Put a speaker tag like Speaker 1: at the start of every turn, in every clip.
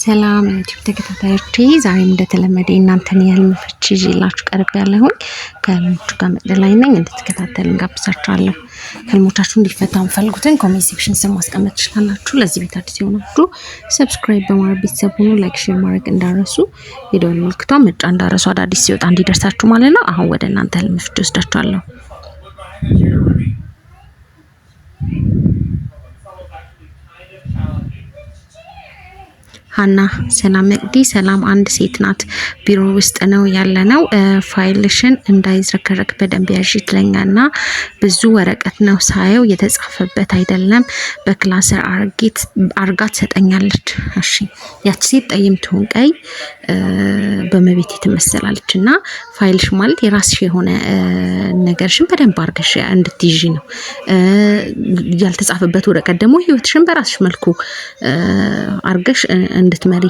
Speaker 1: ሰላም ዩቲዩብ ተከታታዮቼ ዛሬም እንደተለመደ እናንተን የህልም ፍቺ ይዤላችሁ ቀርቤያለሁኝ። ከህልሞቹ ጋር መቅደላይ ነኝ። እንድትከታተሉኝ ጋብዛችኋለሁ። ህልሞቻችሁ እንዲፈታ የምትፈልጉትን ኮሜንት ሴክሽን ስር ማስቀመጥ ትችላላችሁ። ለዚህ ቤት አዲስ የሆናችሁ ሰብስክራይብ በማድረግ ቤተሰብ ሁኑ። ላይክ፣ ሼር ማድረግ እንዳረሱ፣ የደወል ምልክቷን መጫን እንዳረሱ፣ አዳዲስ ሲወጣ እንዲደርሳችሁ ማለት ነው። አሁን ወደ እናንተ ህልም ፍቺ ወስዳችኋለሁ። ሀና ሰላም መቅዲ ሰላም አንድ ሴት ናት። ቢሮ ውስጥ ነው ያለነው። ፋይልሽን እንዳይዝረከረክ በደንብ ያዥ ትለኛና ብዙ ወረቀት ነው ሳየው የተጻፈበት አይደለም። በክላሰር አርጋ ትሰጠኛለች። እሺ ያቺ ሴት ጠይም ትሁን ቀይ በመቤት ትመስላለች እና ፋይልሽ ማለት የራስሽ የሆነ ነገርሽን በደንብ አርገሽ እንድትይዢ ነው። ያልተጻፈበት ወረቀት ደግሞ ህይወትሽን በራስሽ መልኩ አርገሽ እንድትመሪ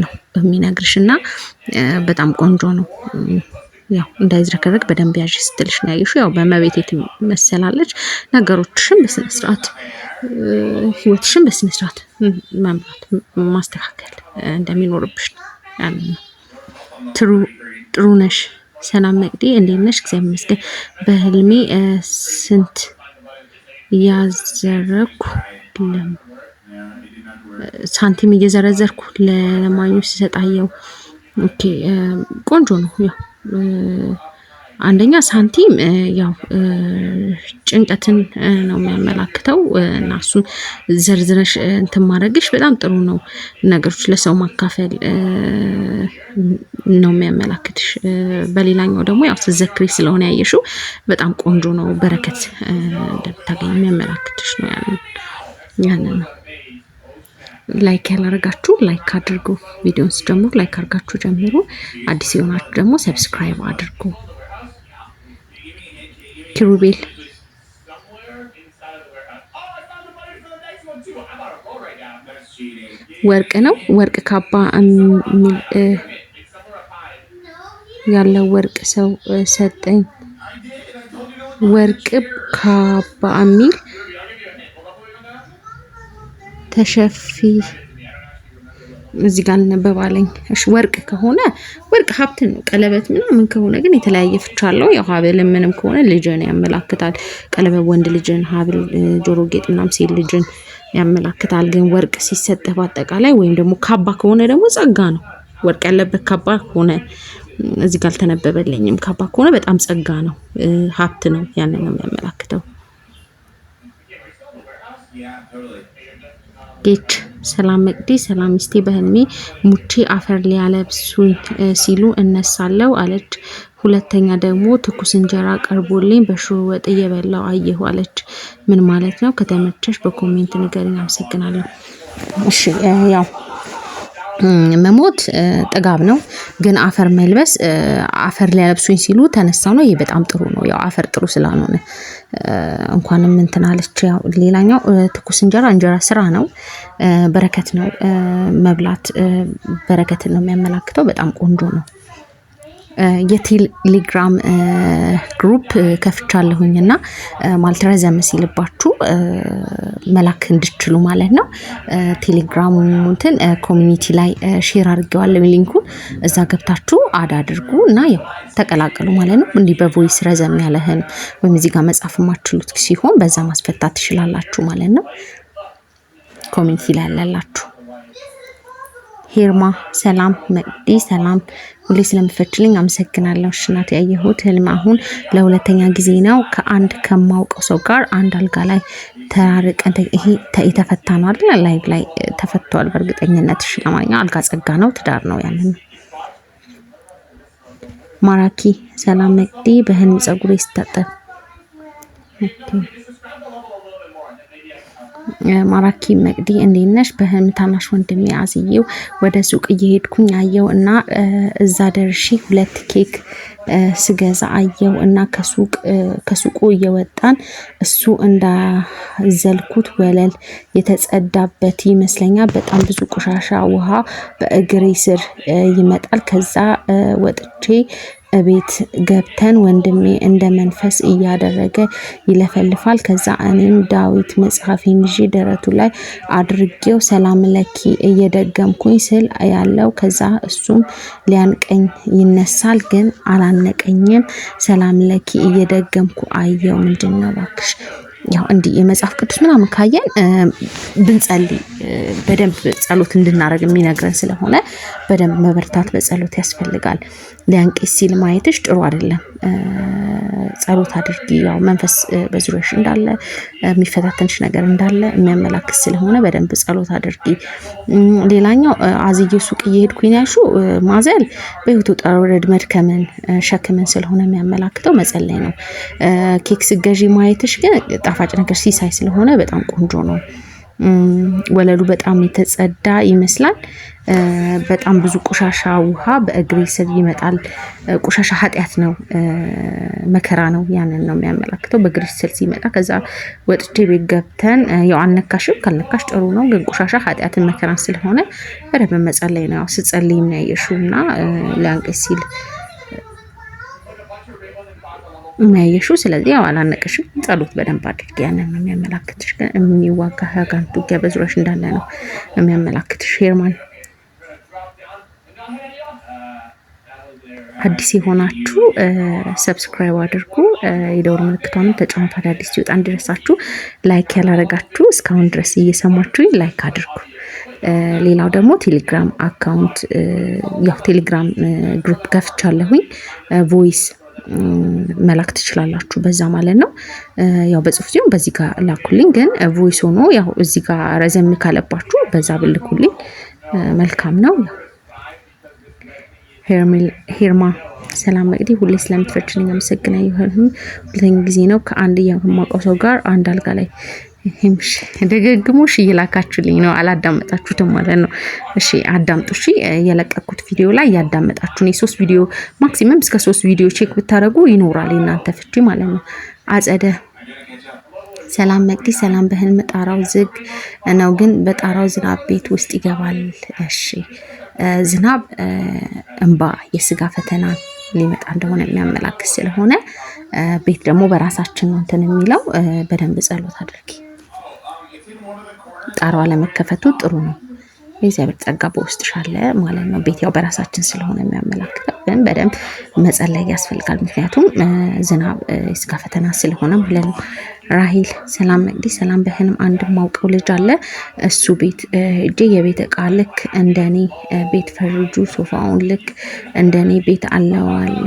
Speaker 1: ነው የሚነግርሽና በጣም ቆንጆ ነው። ያው እንዳይዝረከረክ በደንብ ያዥ ስትልሽ ነው ያየሽው። ያው በመቤት ትመስላለች። ነገሮችሽን በስነ ስርዓት ህይወትሽን በስነ ስርዓት መምራት ማስተካከል እንደሚኖርብሽ ያን ነው። ጥሩ ነሽ ሰላም መቅዲ እንዴት ነሽ? እግዚአብሔር ይመስገን። በህልሜ ስንት ያዘረኩ ሳንቲም እየዘረዘርኩ ለማኞች ሲሰጣየው። ኦኬ ቆንጆ ነው። ያው አንደኛ ሳንቲም ያው ጭንቀትን ነው የሚያመላክተው እና እሱን ዘርዝረሽ እንትን ማድረግሽ በጣም ጥሩ ነው። ነገሮች ለሰው ማካፈል ነው የሚያመላክትሽ። በሌላኛው ደግሞ ያው ስትዘክሪ ስለሆነ ያየሽው በጣም ቆንጆ ነው። በረከት እንደምታገኝ የሚያመላክትሽ ነው። ያንን ነው። ላይክ ያላረጋችሁ ላይክ አድርጉ። ቪዲዮውን ሲጀምሩ ላይክ አድርጋችሁ ጀምሩ። አዲስ የሆናችሁ ደግሞ ሰብስክራይብ አድርጉ። ኪሩቤል ወርቅ ነው። ወርቅ ካባ ያለው ወርቅ ሰው ሰጠኝ። ወርቅ ካባ የሚል ተሸፊ እዚህ ጋር ልነበባለኝ። እሺ ወርቅ ከሆነ ወርቅ ሀብትን ነው። ቀለበት ምናምን ከሆነ ግን የተለያየ ፍቻ አለው። ያው ሀብል ምንም ከሆነ ልጅን ያመላክታል። ቀለበት ወንድ ልጅን፣ ሀብል ጆሮ ጌጥ ምናምን ሴት ልጅን ያመላክታል። ግን ወርቅ ሲሰጥህ በአጠቃላይ ወይም ደግሞ ካባ ከሆነ ደግሞ ጸጋ ነው። ወርቅ ያለበት ካባ ከሆነ እዚህ ጋር አልተነበበልኝም። ካባ ከሆነ በጣም ጸጋ ነው፣ ሀብት ነው። ያንን ነው የሚያመላክተው። ጌች ሰላም መቅዲ ሰላም ሚስቴ በህልሜ ሙቼ አፈር ሊያለብሱኝ ሲሉ እነሳለሁ አለች። ሁለተኛ ደግሞ ትኩስ እንጀራ ቀርቦልኝ በሽሮ ወጥ እየበላው አየሁ አለች። ምን ማለት ነው? ከተመቸሽ በኮሜንት ንገሪኝ። አመሰግናለሁ። እሺ ያው መሞት ጥጋብ ነው። ግን አፈር መልበስ አፈር ሊያለብሱኝ ሲሉ ተነሳው ነው። ይሄ በጣም ጥሩ ነው። ያው አፈር ጥሩ ስላልሆነ እንኳንም እንትን አለች። ያው ሌላኛው ትኩስ እንጀራ ስራ ነው፣ በረከት ነው። መብላት በረከትን ነው የሚያመላክተው። በጣም ቆንጆ ነው። የቴሌግራም ግሩፕ ከፍቻለሁኝና ማለት ረዘም ሲልባችሁ መላክ እንድትችሉ ማለት ነው። ቴሌግራሙ እንትን ኮሚኒቲ ላይ ሼር አድርጌዋለሁ ሊንኩን። እዛ ገብታችሁ አድ አድርጉ እና ያው ተቀላቀሉ ማለት ነው። እንዲህ በቮይስ ረዘም ያለህን ወይም እዚህ ጋር መጻፍ የማትችሉት ሲሆን በዛ ማስፈታት ትችላላችሁ ማለት ነው። ኮሚኒቲ ላይ ያላላችሁ ሄርማ ሰላም መቅዲ ሰላም ሁሌ ስለምፈችልኝ አመሰግናለሁ። እናቴ ያየሁት ህልም አሁን ለሁለተኛ ጊዜ ነው። ከአንድ ከማውቀው ሰው ጋር አንድ አልጋ ላይ ተራርቀን ይሄ የተፈታ ነው አይደል? ላይ ተፈቷል በእርግጠኝነት። እሺ ለማንኛውም አልጋ ጸጋ ነው፣ ትዳር ነው። ያንን ማራኪ ሰላም መቅዲ በህልም ጸጉሬ ስታጠብ ማራኪ መቅዲ እንዴት ነሽ? በህልም ታናሽ ወንድሜ አዝዬው ወደ ሱቅ እየሄድኩኝ አየው እና እዛ ደርሼ 2 ኬክ ስገዛ አየው እና ከሱቁ እየወጣን እሱ እንዳዘልኩት ወለል የተጸዳበት ይመስለኛል። በጣም ብዙ ቆሻሻ ውሃ በእግሬ ስር ይመጣል። ከዛ ወጥቼ እቤት ገብተን ወንድሜ እንደ መንፈስ እያደረገ ይለፈልፋል። ከዛ እኔም ዳዊት መጽሐፌን ይዤ ደረቱ ላይ አድርጌው ሰላም ለኪ እየደገምኩኝ ስል ያለው ከዛ እሱም ሊያንቀኝ ይነሳል፣ ግን አላነቀኝም። ሰላም ለኪ እየደገምኩ አየው። ምንድነው እባክሽ? ያው እንዲህ የመጽሐፍ ቅዱስ ምናምን ካየን ብንጸልይ በደንብ ጸሎት እንድናደርግ የሚነግረን ስለሆነ በደንብ መበርታት በጸሎት ያስፈልጋል። ሊያንቅሽ ሲል ማየትሽ ጥሩ አይደለም። ጸሎት አድርጊ። ያው መንፈስ በዙሪያሽ እንዳለ የሚፈታተንሽ ነገር እንዳለ የሚያመላክት ስለሆነ በደንብ ጸሎት አድርጊ። ሌላኛው አዝዬ ሱቅ እየሄድኩኝ ያልሹ ማዘል በህይወቱ ውጣ ውረድ መድከምን ሸክምን ስለሆነ የሚያመላክተው መጸለይ ነው። ኬክ ስገዢ ማየትሽ ግን ጣፋጭ ነገር ሲሳይ ስለሆነ በጣም ቆንጆ ነው። ወለሉ በጣም የተጸዳ ይመስላል። በጣም ብዙ ቆሻሻ ውሃ በእግሬ ስር ይመጣል። ቆሻሻ ኃጢአት ነው፣ መከራ ነው። ያንን ነው የሚያመላክተው በእግሬ ስር ሲመጣ። ከዛ ወጥቼ ቤት ገብተን ያው አነካሽም ካልነካሽ ጥሩ ነው፣ ግን ቆሻሻ ኃጢአትን መከራን ስለሆነ በደንብ መጸለይ ነው። ያው ስጸልይ የሚያየሽውና ሊያንቅሽ ሲል የሚያየሽው። ስለዚህ ያው አላነቀሽም፣ ጸሎት በደንብ አድርጊ። ያንን ነው የሚያመላክትሽ። ግን የሚዋጋ ያጋንንቱ ውጊያ በዙሪያሽ እንዳለ ነው የሚያመላክትሽ። ሄርማን አዲስ የሆናችሁ ሰብስክራይብ አድርጉ፣ የደወል ምልክቷንም ተጫኑ፣ አዳዲስ ሲወጣ እንዲደርሳችሁ። ላይክ ያላረጋችሁ እስካሁን ድረስ እየሰማችሁ ላይክ አድርጉ። ሌላው ደግሞ ቴሌግራም አካውንት ያው ቴሌግራም ግሩፕ ከፍቻለሁኝ። ቮይስ መላክ ትችላላችሁ በዛ ማለት ነው። ያው በጽሁፍ ሲሆን በዚህ ጋር ላኩልኝ፣ ግን ቮይስ ሆኖ ያው እዚህ ጋር ረዘም ካለባችሁ በዛ ብልኩልኝ መልካም ነው። ሄርማ ሰላም መቅዲ ሁሌ ስለምትፈርችልኝ አመሰግናለሁ። ሁለተኛ ጊዜ ነው ከአንድ የማውቀው ሰው ጋር አንድ አልጋ ላይ ሄምሽ ደጋግሞሽ እየላካችሁልኝ ነው። አላዳመጣችሁትም ማለት ነው። እሺ አዳምጡ። እሺ የለቀኩት ቪዲዮ ላይ ያዳመጣችሁ ነው። 3 ቪዲዮ ማክሲመም እስከ 3 ቪዲዮ ቼክ ብታረጉ ይኖራል እናንተ ፍቺ ማለት ነው። አጸደ ሰላም መቅዲ ሰላም በህልም ጣራው ዝግ ነው፣ ግን በጣራው ዝናብ ቤት ውስጥ ይገባል። እሺ ዝናብ እንባ የስጋ ፈተና ሊመጣ እንደሆነ የሚያመላክት ስለሆነ ቤት ደግሞ በራሳችን ነው እንትን የሚለው። በደንብ ጸሎት አድርጊ። ጣራው ለመከፈቱ ጥሩ ነው። የእግዚአብሔር ጸጋ በውስጥሽ አለ ማለት ነው። ቤት ያው በራሳችን ስለሆነ የሚያመላክተው፣ ግን በደንብ መጸለይ ያስፈልጋል። ምክንያቱም ዝናብ የስጋ ፈተና ስለሆነ ማለት ነው። ራሂል ሰላም መቅዲ ሰላም በህልም አንድ ማውቀው ልጅ አለ። እሱ ቤት ሄጄ የቤት እቃ ልክ እንደኔ ቤት ፈርጁ ሶፋውን ልክ እንደኔ ቤት አለዋለ።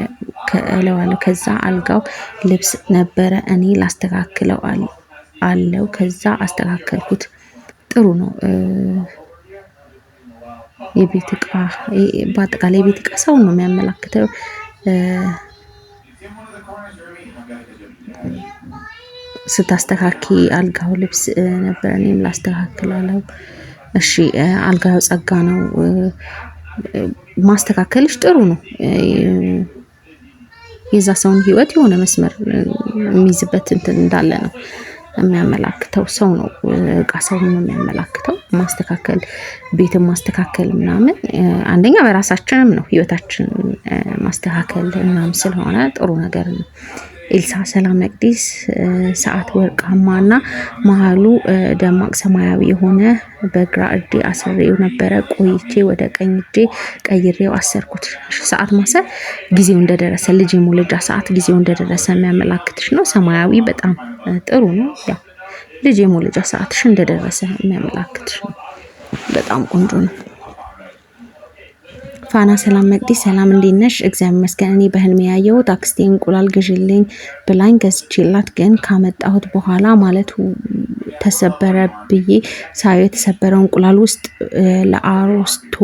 Speaker 1: ከዛ አልጋው ልብስ ነበረ እኔ ላስተካክለው አለው። ከዛ አስተካከልኩት። ጥሩ ነው። የቤት እቃ በአጠቃላይ የቤት እቃ ሰው ነው የሚያመላክተው። ስታስተካኪ አልጋው ልብስ ነበር እኔም ላስተካክላለው። እሺ አልጋው ጸጋ ነው። ማስተካከልሽ ጥሩ ነው። የዛ ሰውን ህይወት የሆነ መስመር የሚይዝበት እንትን እንዳለ ነው የሚያመላክተው። ሰው ነው እቃ ሰው ነው የሚያመላክተው። ማስተካከል ቤትን ማስተካከል ምናምን አንደኛ በራሳችንም ነው ህይወታችን ማስተካከል ምናምን ስለሆነ ጥሩ ነገር ነው። ኤልሳ ሰላም መቅዲስ ሰዓት ወርቃማና መሃሉ ደማቅ ሰማያዊ የሆነ በግራ እጄ አስሬው ነበረ። ቆይቼ ወደ ቀኝ እጄ ቀይሬው አሰርኩት። ሰዓት ማሰር ጊዜው እንደደረሰ ልጅ የመውለጃ ሰዓት ጊዜው እንደደረሰ የሚያመላክትሽ ነው። ሰማያዊ በጣም ጥሩ ነው። ያው ልጅ የመውለጃ ሰዓትሽ እንደደረሰ የሚያመላክትሽ ነው። በጣም ቆንጆ ነው። ፋና ሰላም መቅዲ ሰላም እንዴት ነሽ? እግዚአብሔር ይመስገን። እኔ በህልሜ ያየሁት አክስቴ እንቁላል ግዢልኝ ብላኝ ገዝቼላት፣ ግን ካመጣሁት በኋላ ማለቱ ተሰበረ ብዬ ሳየው የተሰበረው እንቁላል ውስጥ ለአሮስቶ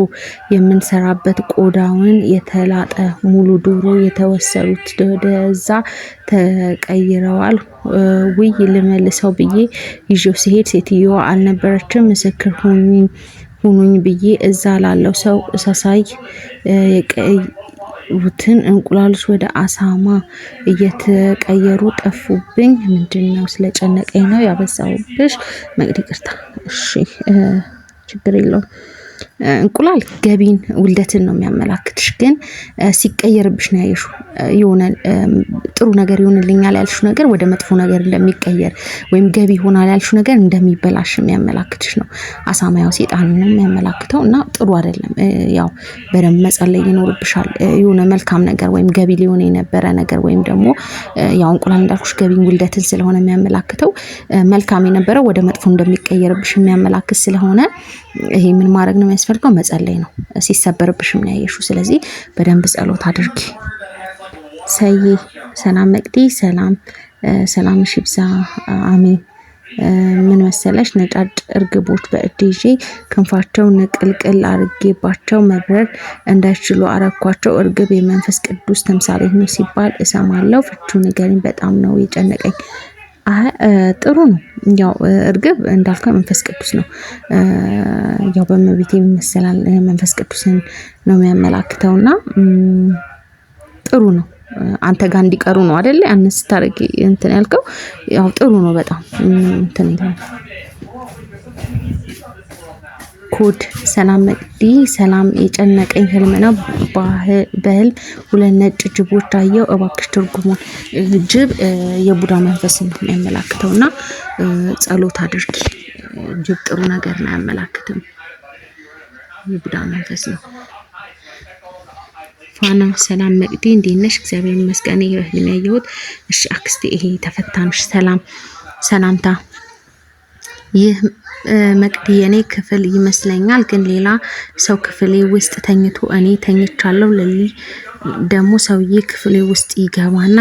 Speaker 1: የምንሰራበት ቆዳውን የተላጠ ሙሉ ዶሮ የተወሰዱት ወደዛ ተቀይረዋል። ውይ ልመልሰው ብዬ ይዤው ሲሄድ ሴትዮዋ አልነበረችም። ምስክር ሁኑኝ ብዬ እዛ ላለው ሰው ሳሳይ የቀዩትን እንቁላሎች ወደ አሳማ እየተቀየሩ ጠፉብኝ። ምንድነው? ስለጨነቀኝ ነው ያበዛውብሽ መቅዲ፣ ይቅርታ። እሺ ችግር የለውም። እንቁላል ገቢን ውልደትን ነው የሚያመላክትሽ። ግን ሲቀየርብሽ ነው ያየሽው የሆነ ጥሩ ነገር ይሆንልኛል ያልሽው ነገር ወደ መጥፎ ነገር እንደሚቀየር ወይም ገቢ ይሆናል ያልሽው ነገር እንደሚበላሽ የሚያመላክትሽ ነው። አሳማ ያው ሰይጣን ነው የሚያመላክተው እና ጥሩ አይደለም። ያው በደንብ መጸለይ ይኖርብሻል። የሆነ መልካም ነገር ወይም ገቢ ሊሆን የነበረ ነገር ወይም ደግሞ ያው እንቁላል እንዳልኩሽ ገቢን ውልደትን ስለሆነ የሚያመላክተው መልካም የነበረው ወደ መጥፎ እንደሚቀየርብሽ የሚያመላክት ስለሆነ ይሄ ምን ማድረግ ነው የሚያስፈልገው? መጸለይ ነው። ሲሰበርብሽም ነው ያየሽው። ስለዚህ በደንብ ጸሎት አድርጊ። ሰይ ሰላም መቅዲ ሰላምሽ ይብዛ። አሜን። ምን መሰለሽ ነጫጭ እርግቦች በእጄ ይዤ ክንፋቸው ንቅልቅል አርጌባቸው መብረር እንዳይችሉ አረኳቸው። እርግብ የመንፈስ ቅዱስ ተምሳሌት ነው ሲባል እሰማለሁ። ፍቹ ንገሪኝ፣ በጣም ነው የጨነቀኝ። ጥሩ ነው። ያው እርግብ እንዳልከው መንፈስ ቅዱስ ነው። ያው በእመቤቴ ይመሰላል መንፈስ ቅዱስን ነው የሚያመላክተውና ጥሩ ነው። አንተ ጋር እንዲቀሩ ነው አይደል? አንስ ታረጊ እንትን ያልከው ያው ጥሩ ነው በጣም እንትን ይላል። ኮድ ሰላም መቅዲ ሰላም የጨነቀኝ ህልም ነው። በህልም ሁለት ነጭ ጅቦች አየሁ። እባክሽ ትርጉሙን። ጅብ የቡዳ መንፈስን ነው የሚያመላክተውና ጸሎት አድርጊ። ጅብ ጥሩ ነገር ነው አያመላክትም። የቡዳ መንፈስ ነው። ፋና ሰላም መቅዲ እንዴት ነሽ? እግዚአብሔር ይመስገን። ይሄን ያየሁት እሺ አክስቴ ይሄ ተፈታንሽ። ሰላምታ ይህ መቅዲ የኔ ክፍል ይመስለኛል፣ ግን ሌላ ሰው ክፍሌ ውስጥ ተኝቶ እኔ ተኝቻለሁ። ለሊ ደግሞ ሰውዬ ክፍሌ ውስጥ ይገባና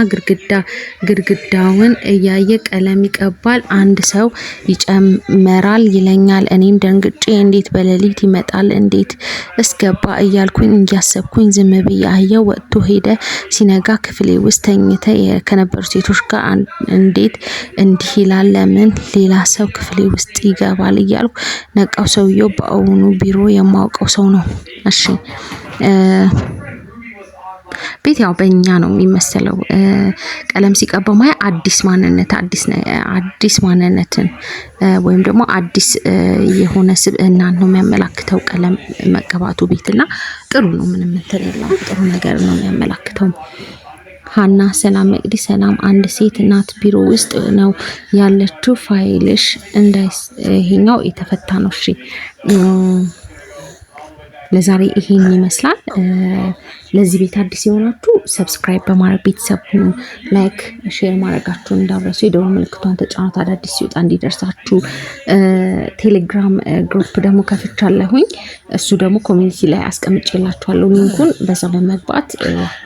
Speaker 1: ግድግዳውን እያየ ቀለም ይቀባል። አንድ ሰው ይጨመራል ይለኛል። እኔም ደንግጬ እንዴት በሌሊት ይመጣል እንዴት እስገባ እያልኩኝ እያሰብኩኝ ዝም ብዬ አየው። ወጥቶ ሄደ። ሲነጋ ክፍሌ ውስጥ ተኝተ ከነበሩ ሴቶች ጋር እንዴት እንዲህ ይላል? ለምን ሌላ ሰው ክፍሌ ውስጥ ይገባል እያልኩ ነቃው። ሰውየው በአሁኑ ቢሮ የማውቀው ሰው ነው። እሺ ቤት ያው በእኛ ነው የሚመስለው። ቀለም ሲቀባ ማያ አዲስ ማንነትን ወይም ደግሞ አዲስ የሆነ ስብዕናን ነው የሚያመላክተው ቀለም መቀባቱ ቤትና ጥሩ ነው። ምንም እንትን የለውም። ጥሩ ነገር ነው የሚያመላክተው። ሀና ሰላም መቅዲ ሰላም። አንድ ሴት እናት ቢሮ ውስጥ ነው ያለችው። ፋይልሽ ይሄኛው የተፈታ ነው። እሺ ለዛሬ ይሄን ይመስላል። ለዚህ ቤት አዲስ የሆናችሁ ሰብስክራይብ በማድረግ ቤተሰብ ሁኑ። ላይክ ሼር ማድረጋችሁን እንዳትረሱ። የደወል ምልክቷን ተጫኑት አዳዲስ ሲወጣ እንዲደርሳችሁ። ቴሌግራም ግሩፕ ደግሞ ከፍቻለሁኝ። እሱ ደግሞ ኮሚኒቲ ላይ አስቀምጬላችኋለሁ ሊንኩን። በዛ በመግባት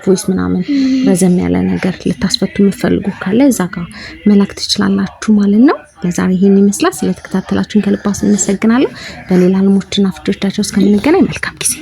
Speaker 1: ቮይስ ምናምን ረዘም ያለ ነገር ልታስፈቱ የምትፈልጉ ካለ እዛ ጋር መላክ ትችላላችሁ ማለት ነው። ለዛሬ ይሄን ይመስላል። ስለተከታተላችሁን ከልብ አመሰግናለሁ። በሌላ ህልሞችና ፍቾቻቸው እስከምንገናኝ መልካም ጊዜ